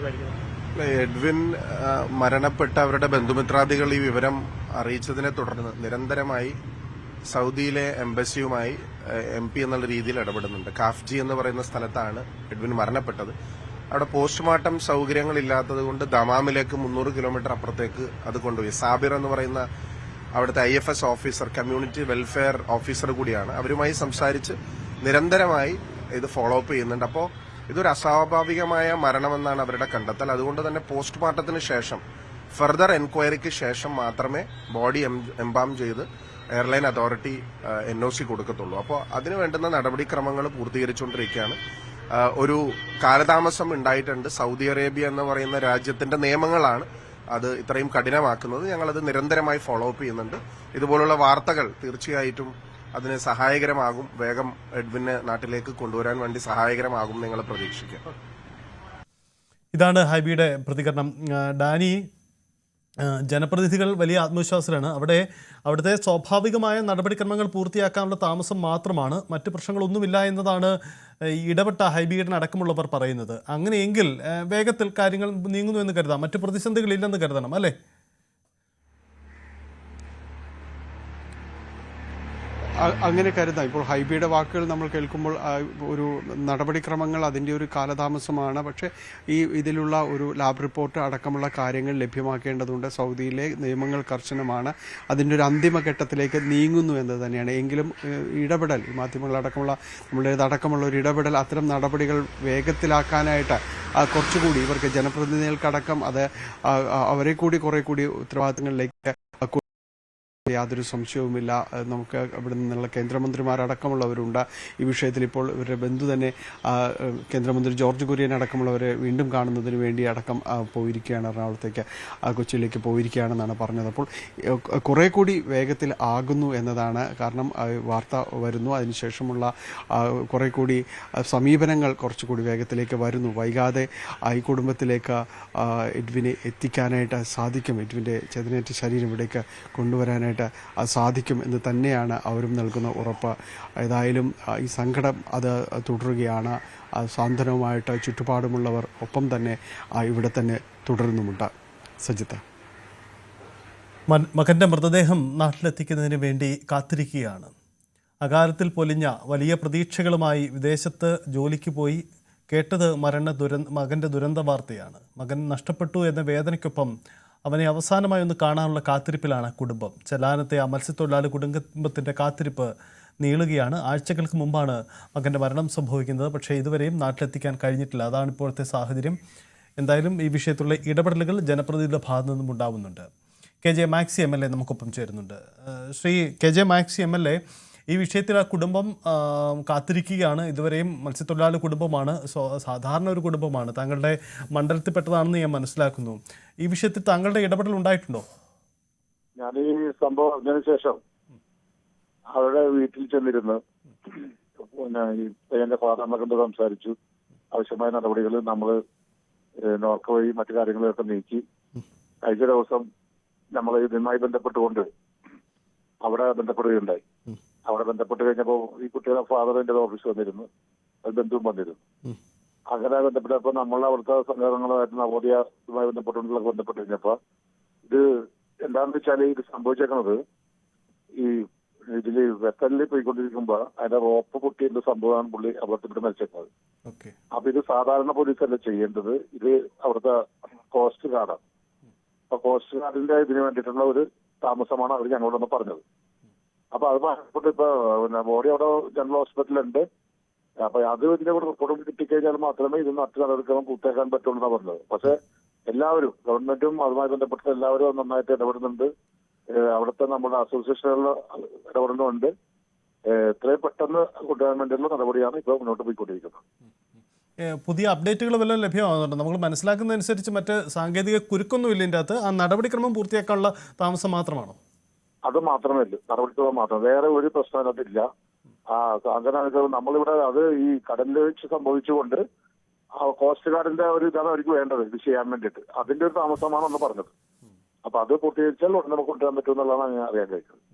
തീരുമാനിക്കുന്നത്? എഡ്വിൻ മരണപ്പെട്ട അവരുടെ ബന്ധുമിത്രാദികൾ ഈ വിവരം അറിയിച്ചതിനെ തുടർന്ന് നിരന്തരമായി സൗദിയിലെ എംബസിയുമായി MP എന്നുള്ള രീതിയിൽ ഇടപെടുന്നുണ്ട്. കാഫ്ജി എന്ന് പറയുന്ന സ്ഥലത്താണ് എഡ്വിൻ മരണപ്പെട്ടത്. അവിടെ പോസ്റ്റ്മോർട്ടം സൗകര്യങ്ങളില്ലാത്തത് കൊണ്ട് ദമാമിലേക്ക് 300 കിലോമീറ്റർ അപ്പുറത്തേക്ക് അത് കൊണ്ടുപോയി. സാബിർ എന്ന് പറയുന്ന അവിടുത്തെ IFS officer, community welfare officer കൂടിയാണ്. അവരുമായി സംസാരിച്ച് നിരന്തരമായി ഇത് ഫോളോ അപ്പ് ചെയ്യുന്നുണ്ട്. അപ്പോൾ ഇതൊരു അസ്വാഭാവികമായ മരണമെന്നാണ് അവരുടെ കണ്ടെത്തൽ. അതുകൊണ്ട് തന്നെ പോസ്റ്റ്മോർട്ടത്തിന് ശേഷം, ഫർദർ എൻക്വയറിക്ക് ശേഷം മാത്രമേ ബോഡി എംബാം ചെയ്ത് എയർലൈൻ അതോറിറ്റി NOC കൊടുക്കത്തുള്ളൂ. അപ്പോൾ അതിന് വേണ്ടുന്ന നടപടിക്രമങ്ങൾ പൂർത്തീകരിച്ചുകൊണ്ടിരിക്കുകയാണ്. ഒരു കാലതാമസം ഉണ്ടായിട്ടുണ്ട്. സൗദി അറേബ്യ എന്ന് പറയുന്ന രാജ്യത്തിന്റെ നിയമങ്ങളാണ് അത് ഇത്രയും കഠിനമാക്കുന്നത്. ഞങ്ങളത് നിരന്തരമായി ഫോളോ അപ്പ് ചെയ്യുന്നുണ്ട്. ഇതുപോലുള്ള വാർത്തകൾ തീർച്ചയായിട്ടും അതിന് സഹായകരമാകും. വേഗം എഡ്വിനെ നാട്ടിലേക്ക് കൊണ്ടുവരാൻ വേണ്ടി സഹായകരമാകും നിങ്ങൾ പ്രതീക്ഷിക്കുക. ഇതാണ് ഹൈബിയുടെ പ്രതികരണം. ഡാനി, ജനപ്രതിനിധികൾ വലിയ ആത്മവിശ്വാസത്തിലാണ്. അവിടുത്തെ സ്വാഭാവികമായ നടപടിക്രമങ്ങൾ പൂർത്തിയാക്കാനുള്ള താമസം മാത്രമാണ്, മറ്റ് പ്രശ്നങ്ങളൊന്നുമില്ല എന്നതാണ് ഇടപെട്ട ഹൈബിയുടെ അടക്കമുള്ളവർ പറയുന്നത്. അങ്ങനെയെങ്കിൽ വേഗത്തിൽ കാര്യങ്ങൾ നീങ്ങുന്നു എന്ന് കരുതാം, മറ്റ് പ്രതിസന്ധികളില്ലെന്ന് കരുതണം അല്ലേ? അങ്ങനെ കരുതാം. ഇപ്പോൾ ഹൈബിയുടെ വാക്കുകൾ നമ്മൾ കേൾക്കുമ്പോൾ ഒരു നടപടിക്രമങ്ങൾ അതിൻ്റെ ഒരു കാലതാമസമാണ്. പക്ഷേ ഇതിലുള്ള ഒരു ലാബ് റിപ്പോർട്ട് അടക്കമുള്ള കാര്യങ്ങൾ ലഭ്യമാക്കേണ്ടതുണ്ട്. സൗദിയിലെ നിയമങ്ങൾ കർശനമാണ്. അതിൻ്റെ ഒരു അന്തിമഘട്ടത്തിലേക്ക് നീങ്ങുന്നു എന്നത് തന്നെയാണ്. എങ്കിലും ഇടപെടൽ, മാധ്യമങ്ങളടക്കമുള്ള നമ്മുടേതടക്കമുള്ള ഒരു ഇടപെടൽ, അത്തരം നടപടികൾ വേഗത്തിലാക്കാനായിട്ട് കുറച്ചുകൂടി ഇവർക്ക് ജനപ്രതിനിധികൾക്കടക്കം അത് അവരെ കുറേ കൂടി ഉത്തരവാദിത്തങ്ങളിലേക്ക് യാതൊരു സംശയവുമില്ല. നമുക്ക് അവിടെ നിന്നുള്ള കേന്ദ്രമന്ത്രിമാരടക്കമുള്ളവരുണ്ട്. ഈ വിഷയത്തിൽ ഇപ്പോൾ ഇവരുടെ ബന്ധു തന്നെ കേന്ദ്രമന്ത്രി ജോർജ് കുര്യൻ അടക്കമുള്ളവരെ വീണ്ടും കാണുന്നതിന് വേണ്ടി അടക്കം പോയിരിക്കുകയാണ്, എറണാകുളത്തേക്ക്, കൊച്ചിയിലേക്ക് പോയിരിക്കുകയാണെന്നാണ് പറഞ്ഞത്. അപ്പോൾ കുറേ കൂടി വേഗത്തിൽ ആകുന്നു എന്നതാണ്. കാരണം വാർത്ത വരുന്നു, അതിനുശേഷമുള്ള കുറേ കൂടി സമീപനങ്ങൾ കുറച്ചുകൂടി വേഗത്തിലേക്ക് വരുന്നു. വൈകാതെ ഈ കുടുംബത്തിലേക്ക് എഡ്വിനെ എത്തിക്കാനായിട്ട് സാധിക്കും. എഡ്വിൻ്റെ ചേതനേറ്റ ശരീരം ഇവിടേക്ക് കൊണ്ടുവരാനായിട്ട് സാധിക്കും എന്ന് തന്നെയാണ് അവരും നൽകുന്ന ഉറപ്പ്. ഏതായാലും ഈ സങ്കടം അത് തുടരുകയാണ്. സാന്ത്വനവുമായിട്ട് ചുറ്റുപാടുമുള്ളവർ ഒപ്പം തന്നെ ഇവിടെ തന്നെ തുടരുന്നുമുണ്ട്. സജിത്ത്, മകന്റെ മൃതദേഹം നാട്ടിലെത്തിക്കുന്നതിന് വേണ്ടി കാത്തിരിക്കുകയാണ്. അകാലത്തിൽ പൊലിഞ്ഞ വലിയ പ്രതീക്ഷകളുമായി വിദേശത്ത് ജോലിക്ക് പോയി കേട്ടത് മകന്റെ ദുരന്ത വാർത്തയാണ്. മകൻ നഷ്ടപ്പെട്ടു എന്ന വേദനയ്ക്കൊപ്പം അവനെ അവസാനമായി ഒന്ന് കാണാനുള്ള കാത്തിരിപ്പിലാണ് കുടുംബം. ചെല്ലാനത്തെ ആ മത്സ്യത്തൊഴിലാളി കുടുംബത്തിൻ്റെ കാത്തിരിപ്പ് നീളുകയാണ്. ആഴ്ചകൾക്ക് മുമ്പാണ് മകൻ്റെ മരണം സംഭവിക്കുന്നത്. പക്ഷേ ഇതുവരെയും നാട്ടിലെത്തിക്കാൻ കഴിഞ്ഞിട്ടില്ല. അതാണ് ഇപ്പോഴത്തെ സാഹചര്യം. എന്തായാലും ഈ വിഷയത്തിലുള്ള ഇടപെടലുകൾ ജനപ്രതിനിധിയുടെ ഭാഗത്തു നിന്നും ഉണ്ടാവുന്നുണ്ട്. KJ മാക്സി MLA നമുക്കൊപ്പം ചേരുന്നുണ്ട്. ശ്രീ KJ മാക്സി MLA, ഈ വിഷയത്തിൽ ആ കുടുംബം കാത്തിരിക്കുകയാണ്. ഇതുവരെയും മത്സ്യത്തൊഴിലാളി കുടുംബമാണ്, സാധാരണ ഒരു കുടുംബമാണ്, താങ്കളുടെ മണ്ഡലത്തിൽപ്പെട്ടതാണെന്ന് ഞാൻ മനസ്സിലാക്കുന്നു. ഈ വിഷയത്തിൽ താങ്കളുടെ ഇടപെടൽ ഉണ്ടായിട്ടുണ്ടോ? ഞാൻ ഈ സംഭവം അറിഞ്ഞതിന് ശേഷം അവരുടെ വീട്ടിൽ ചെന്നിരുന്ന് പിന്നെ ഈ പയ്യന്റെ ഫാദറിനെ കണ്ട് സംസാരിച്ചു. ആവശ്യമായ നടപടികൾ നമ്മൾ നോർക്ക വഴി മറ്റു കാര്യങ്ങളൊക്കെ നീക്കി. കഴിഞ്ഞ ദിവസം നമ്മൾ ഇതുമായി ബന്ധപ്പെട്ടുകൊണ്ട് അവിടെ ബന്ധപ്പെടുകയുണ്ടായി. അവിടെ ബന്ധപ്പെട്ട് കഴിഞ്ഞപ്പോൾ ഈ കുട്ടിയുടെ ഫാദറിന്റെ ഓഫീസ് വന്നിരുന്നു, അത് ബന്ധുവും വന്നിരുന്നു. അങ്ങനെ ബന്ധപ്പെട്ടപ്പോൾ നമ്മളെ അവിടുത്തെ സംഘടനകളുമായിട്ട് നവോദയയുമായി ബന്ധപ്പെട്ട് കഴിഞ്ഞപ്പോൾ ഇത് എന്താണെന്ന് വെച്ചാൽ ഇത് സംഭവിച്ചേക്കുന്നത് ഈ ഇതില് വെത്തലിൽ പോയിക്കൊണ്ടിരിക്കുമ്പോ അതിന്റെ റോപ്പ് പൊട്ടിയ സംഭവമാണ് പുള്ളി അവിടുത്തെ മരിച്ചേക്കുന്നത്. അപ്പൊ ഇത് സാധാരണ പോലീസല്ല ചെയ്യേണ്ടത്, ഇത് അവിടുത്തെ കോസ്റ്റ് ഗാർഡാണ്. അപ്പൊ കോസ്റ്റ് ഗാർഡിന്റെ ഇതിന് വേണ്ടിയിട്ടുള്ള ഒരു താമസമാണ് അവർ ഞങ്ങളോടൊന്ന് പറഞ്ഞത്. അപ്പൊ അത് പറഞ്ഞിട്ട് ഇപ്പൊ ബോഡി അവിടെ ജനറൽ ഹോസ്പിറ്റലുണ്ട്. അപ്പൊ അത് ഇതിന്റെ റിപ്പോർട്ട് കിട്ടിക്കഴിഞ്ഞാൽ മാത്രമേ ഇത് മറ്റു നടപടിക്രമം പൂർത്തിയാക്കാൻ പറ്റുള്ളൂ എന്നാണ് പറഞ്ഞത്. പക്ഷെ എല്ലാവരും, ഗവൺമെന്റും അതുമായി ബന്ധപ്പെട്ട എല്ലാവരും നന്നായിട്ട് ഇടപെടുന്നുണ്ട്. അവിടുത്തെ നമ്മുടെ അസോസിയേഷനുകളിൽ ഇടപെടുന്നുണ്ട്. എത്രയും പെട്ടെന്ന് കൊണ്ടുവരാൻ വേണ്ടിയുള്ള നടപടിയാണ് ഇപ്പോൾ മുന്നോട്ട് പോയിക്കൊണ്ടിരിക്കുന്നത്. പുതിയ അപ്ഡേറ്റുകൾ വല്ലതും ലഭ്യമാകുന്നുണ്ടോ? നമ്മൾ മനസ്സിലാക്കുന്നതനുസരിച്ച് മറ്റ് സാങ്കേതിക കുരുക്കൊന്നുമില്ല ഇതിൻ്റെ അകത്ത്. ആ നടപടിക്രമം പൂർത്തിയാക്കാനുള്ള താമസം മാത്രമാണോ? അത് മാത്രമേ ഉള്ളൂ, നടപടിക്രമം മാത്രം, വേറെ ഒരു പ്രശ്നം അതിനകത്തില്ല. അങ്ങനെ നമ്മളിവിടെ അത് ഈ കടലിൽ വെച്ച് സംഭവിച്ചുകൊണ്ട് കോസ്റ്റ് ഗാർഡിന്റെ ഒരു ഇതാണ് അവർക്ക് വേണ്ടത് ഇത് ചെയ്യാൻ വേണ്ടിയിട്ട്. അതിന്റെ ഒരു താമസമാണെന്ന് പറഞ്ഞത്. അപ്പൊ അത് പൂർത്തീകരിച്ചാൽ ഉടനെ നമുക്ക് കൊണ്ടുവരാൻ പറ്റും എന്നുള്ളതാണ് ഞാൻ അറിയാൻ കഴിക്കുന്നത്.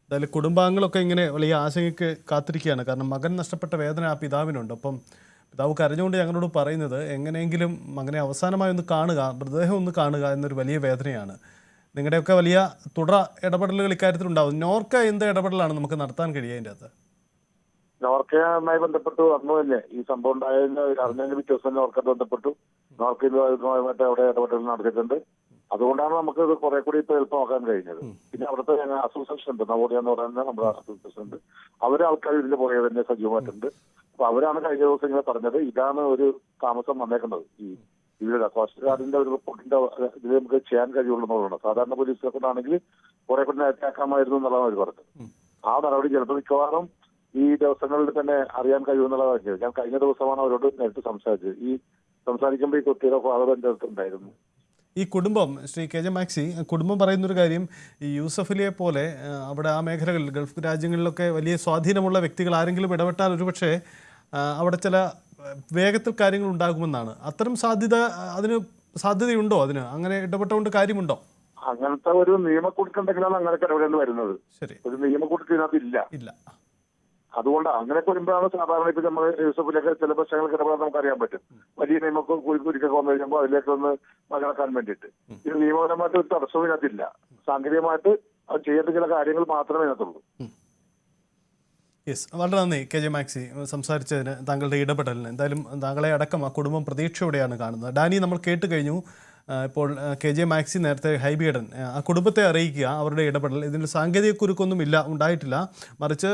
എന്തായാലും കുടുംബാംഗങ്ങളൊക്കെ ഇങ്ങനെ വലിയ ആശങ്കയ്ക്ക് കാത്തിരിക്കുകയാണ്. കാരണം മകൻ നഷ്ടപ്പെട്ട വേദന ആ പിതാവിനുണ്ട്, ഒപ്പം പിതാവ് കരഞ്ഞുകൊണ്ട് ഞങ്ങളോട് പറയുന്നത് എങ്ങനെയെങ്കിലും മകനെ അവസാനമായി ഒന്ന് കാണുക, മൃതദേഹം ഒന്ന് കാണുക എന്നൊരു വലിയ വേദനയാണ്. നിങ്ങളുടെയൊക്കെ വലിയ തുടർ ഇടപെടലുകൾ ഇക്കാര്യത്തിലുണ്ടാവും. നോർക്ക എന്ത് ഇടപെടലാണ് നമുക്ക് നടത്താൻ കഴിയുക അതിൻ്റെ അകത്ത്? നോർക്കയുമായി ബന്ധപ്പെട്ടു അന്ന് തന്നെ ഈ സംഭവം ഉണ്ടായതിന് അറിഞ്ഞതിന് പിറ്റേ ദിവസം നോർക്കയിൽ ബന്ധപ്പെട്ടു. നോർക്കയുമായിട്ട് അവിടെ ഇടപെടൽ നടത്തിയിട്ടുണ്ട്. അതുകൊണ്ടാണ് നമുക്ക് ഇത് കുറെ കൂടി ഇപ്പൊ എളുപ്പമാക്കാൻ കഴിഞ്ഞത്. പിന്നെ അവിടുത്തെ അസോസിയേഷൻ ഉണ്ട്, നവോദയ എന്ന് പറയുന്നത് നമ്മുടെ അസോസിയേഷൻ ഉണ്ട്. അവരെ ആൾക്കാർ ഇതിന്റെ പുറകെ തന്നെ സജീവമായിട്ടുണ്ട്. അപ്പൊ അവരാണ് കഴിഞ്ഞ ദിവസം ഇങ്ങനെ പറഞ്ഞത് ഇതാണ് ഒരു താമസം വന്നേക്കുന്നത്. ഇവിടെ കോസ്റ്റ് ഗാർഡിന്റെ ഒരു റിപ്പോർട്ടിന്റെ ഇത് നമുക്ക് ചെയ്യാൻ കഴിയുള്ളൂ എന്നുള്ളതാണ്. സാധാരണ പോലീസിനെ കൊണ്ടാണെങ്കിൽ കുറെ കൂടി നേരത്തെ ആക്കാമായിരുന്നു എന്നുള്ളതാണ് അവർ പറഞ്ഞത്. ആ നടപടി ചിലപ്പോൾ മിക്കവാറും ഈ ദിവസങ്ങളിൽ തന്നെ അറിയാൻ കഴിയുമെന്നുള്ളതാണ്. ഞാൻ കഴിഞ്ഞ ദിവസമാണ് അവരോട് നേരിട്ട് സംസാരിച്ചത്. ഈ സംസാരിക്കുമ്പോൾ ഈ കുട്ടിയുടെ ഫാദർ എന്റെ അടുത്തുണ്ടായിരുന്നു. ഈ കുടുംബം, ശ്രീ കെ ജെ മാക്സി, കുടുംബം പറയുന്നൊരു കാര്യം, ഈ യൂസഫലിയെ പോലെ അവിടെ ആ മേഖലകളിൽ ഗൾഫ് രാജ്യങ്ങളിലൊക്കെ വലിയ സ്വാധീനമുള്ള വ്യക്തികൾ ആരെങ്കിലും ഇടപെട്ടാൽ ഒരുപക്ഷെ അവിടെ ചില വേഗത്തിൽ കാര്യങ്ങൾ ഉണ്ടാകുമെന്നാണ്. അത്തരം സാധ്യത, അതിന് സാധ്യതയുണ്ടോ? അതിന് അങ്ങനെ ഇടപെട്ടുകൊണ്ട് കാര്യമുണ്ടോ? അങ്ങനത്തെ ഒരു നിയമക്കുടുക്കുണ്ടെങ്കിലാണ് അങ്ങനെയൊക്കെ ഇടപെടേണ്ടി വരുന്നത്. ശരി, ഒരു നിയമക്കുടുക്ക് ഇതിനകത്ത് ഇല്ല. അതുകൊണ്ട് അങ്ങനെയൊക്കെ വരുമ്പോഴാണ് സാധാരണ ഇപ്പൊ നമ്മൾ യൂസഫിലൊക്കെ ചില പ്രശ്നങ്ങൾക്ക് ഇടപെടാൻ നമുക്ക് അറിയാൻ പറ്റും. വലിയ നിയമമൊക്കെ കുരുക്കൊക്കെ വന്നു കഴിയുമ്പോൾ അതിലേക്കൊന്ന് മകനാക്കാൻ വേണ്ടിയിട്ട് ഇത് നിയമപരമായിട്ട് ഒരു തടസ്സവും ഇതിനകത്തില്ല. സാങ്കേതികമായിട്ട് അത് ചെയ്യേണ്ട ചില കാര്യങ്ങൾ മാത്രമേ ഇതിനകത്തുള്ളൂ. യെസ്, വളരെ നന്ദി കെ ജെ മാക്സി സംസാരിച്ചതിന്, താങ്കളുടെ ഇടപെടലിന്. എന്തായാലും താങ്കളെ അടക്കം ആ കുടുംബം പ്രതീക്ഷയോടെയാണ് കാണുന്നത്. ഡാനി, നമ്മൾ കേട്ട് കഴിഞ്ഞു. ഇപ്പോൾ കെ ജെ മാക്സി നേരത്തെ ഹൈബിയഡൻ ആ കുടുംബത്തെ അറിയിക്കുക അവരുടെ ഇടപെടൽ. ഇതിൽ സാങ്കേതിക കുരുക്കൊന്നും ഉണ്ടായിട്ടില്ല. മറിച്ച്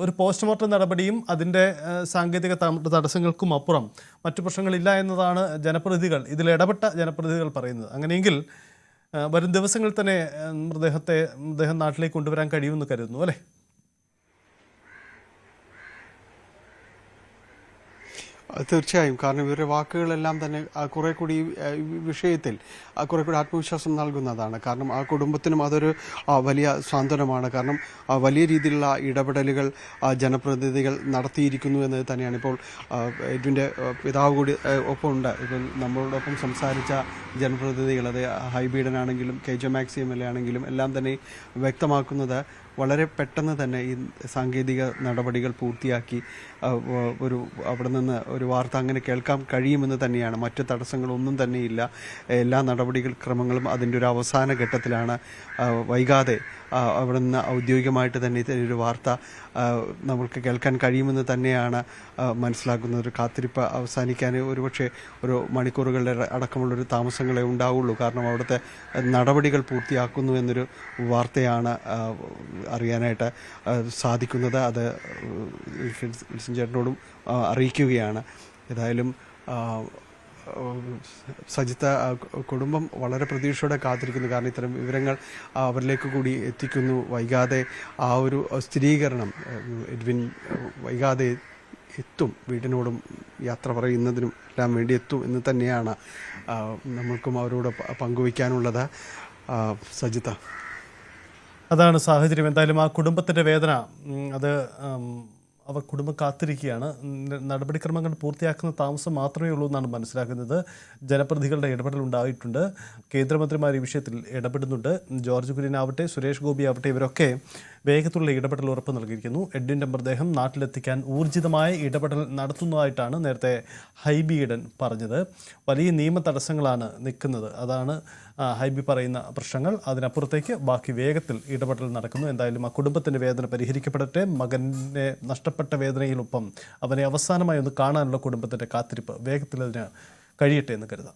ഒരു പോസ്റ്റ്മോർട്ടം നടപടിയും അതിൻ്റെ സാങ്കേതിക തടസ്സങ്ങൾക്കും അപ്പുറം മറ്റു പ്രശ്നങ്ങളില്ല എന്നതാണ് ജനപ്രതിനിധികൾ, ഇതിൽ ഇടപെട്ട ജനപ്രതിനിധികൾ പറയുന്നത്. അങ്ങനെയെങ്കിൽ വരും ദിവസങ്ങളിൽ തന്നെ മൃതദേഹം നാട്ടിലേക്ക് കൊണ്ടുവരാൻ കഴിയുമെന്ന് കരുതുന്നു അല്ലേ? തീർച്ചയായും. കാരണം ഇവരുടെ വാക്കുകളെല്ലാം തന്നെ കുറെ കൂടി വിഷയത്തിൽ കുറെ കൂടി ആത്മവിശ്വാസം നൽകുന്നതാണ്. കാരണം ആ കുടുംബത്തിനും അതൊരു വലിയ സാന്ത്വനമാണ്. കാരണം വലിയ രീതിയിലുള്ള ഇടപെടലുകൾ ജനപ്രതിനിധികൾ നടത്തിയിരിക്കുന്നു എന്നത് തന്നെയാണ്. ഇപ്പോൾ എഡ്വിൻ്റെ പിതാവ് കൂടി ഒപ്പം ഉണ്ട്. ഇപ്പോൾ നമ്മളോടൊപ്പം സംസാരിച്ച ജനപ്രതിനിധികൾ, അത് ഹൈബീഡൻ ആണെങ്കിലും K J maxi M L A ആണെങ്കിലും എല്ലാം തന്നെ വ്യക്തമാക്കുന്നത് വളരെ പെട്ടെന്ന് തന്നെ ഈ സാങ്കേതിക നടപടികൾ പൂർത്തിയാക്കി അവിടെ നിന്ന് ഒരു വാർത്ത അങ്ങനെ കേൾക്കാൻ കഴിയുമെന്ന് തന്നെയാണ്. മറ്റ് തടസ്സങ്ങളൊന്നും തന്നെയില്ല. എല്ലാ നടപടിക്രമങ്ങളും അതിൻ്റെ ഒരു അവസാന ഘട്ടത്തിലാണ്. വൈകാതെ അവിടെ നിന്ന് ഔദ്യോഗികമായിട്ട് തന്നെ ഒരു വാർത്ത നമ്മൾക്ക് കേൾക്കാൻ കഴിയുമെന്ന് തന്നെയാണ് മനസ്സിലാക്കുന്നത്. ഒരു കാത്തിരിപ്പ് അവസാനിക്കാൻ ഒരുപക്ഷെ ഒരു മണിക്കൂറുകളുടെ അടക്കമുള്ളൊരു താമസങ്ങളെ ഉണ്ടാവുള്ളൂ. കാരണം അവിടുത്തെ നടപടികൾ പൂർത്തിയാക്കുന്നു എന്നൊരു വാർത്തയാണ് അറിയാനായിട്ട് സാധിക്കുന്നത്. അത് വിൽസൺ ചേട്ടനോടും അറിയിക്കുകയാണ്. ഏതായാലും സജിത്ത, കുടുംബം വളരെ പ്രതീക്ഷയോടെ കാത്തിരിക്കുന്നു. കാരണം ഇത്തരം വിവരങ്ങൾ അവരിലേക്ക് കൂടി എത്തിക്കുന്നു. വൈകാതെ ആ ഒരു സ്ഥിരീകരണം എഡ്വിൻ വൈകാതെ എത്തും. വീടിനോടും യാത്ര പറയുന്നതിനും എല്ലാം വേണ്ടി എത്തും എന്ന് തന്നെയാണ് നമ്മൾക്കും അവരോട് പങ്കുവയ്ക്കാനുള്ളത്. സജിത്ത, അതാണ് സാഹചര്യം. എന്തായാലും ആ കുടുംബത്തിൻ്റെ വേദന, അത് അവർ കുടുംബം കാത്തിരിക്കുകയാണ്. നടപടിക്രമങ്ങൾ പൂർത്തിയാക്കുന്ന താമസം മാത്രമേ ഉള്ളൂ എന്നാണ് മനസ്സിലാക്കുന്നത്. ജനപ്രതിനിധികളുടെ ഇടപെടൽ ഉണ്ടായിട്ടുണ്ട്. കേന്ദ്രമന്ത്രിമാർ ഈ വിഷയത്തിൽ ഇടപെടുന്നുണ്ട്. ജോർജ് കുര്യൻ ആവട്ടെ, സുരേഷ് ഗോപി ആവട്ടെ, ഇവരൊക്കെ വേഗത്തിലുള്ള ഇടപെടൽ ഉറപ്പ് നൽകിയിരിക്കുന്നു. എഡ്വിൻ്റെ മൃതദേഹം നാട്ടിലെത്തിക്കാൻ ഊർജിതമായ ഇടപെടൽ നടത്തുന്നതായിട്ടാണ് നേരത്തെ ഹൈബി ഈഡൻ പറഞ്ഞത്. വലിയ നിയമ തടസ്സങ്ങളാണ് നിൽക്കുന്നത്, അതാണ് ഹൈബി പറയുന്ന പ്രശ്നങ്ങൾ. അതിനപ്പുറത്തേക്ക് ബാക്കി വേഗത്തിൽ ഇടപെടൽ നടക്കുന്നു. എന്തായാലും ആ കുടുംബത്തിൻ്റെ വേദന പരിഹരിക്കപ്പെടട്ടെ. മകനെ നഷ്ടപ്പെട്ട വേദനയിലൊപ്പം അവനെ അവസാനമായി ഒന്ന് കാണാനുള്ള കുടുംബത്തിൻ്റെ കാത്തിരിപ്പ് വേഗത്തിൽ അതിന് കഴിയട്ടെ എന്ന് കരുതാം.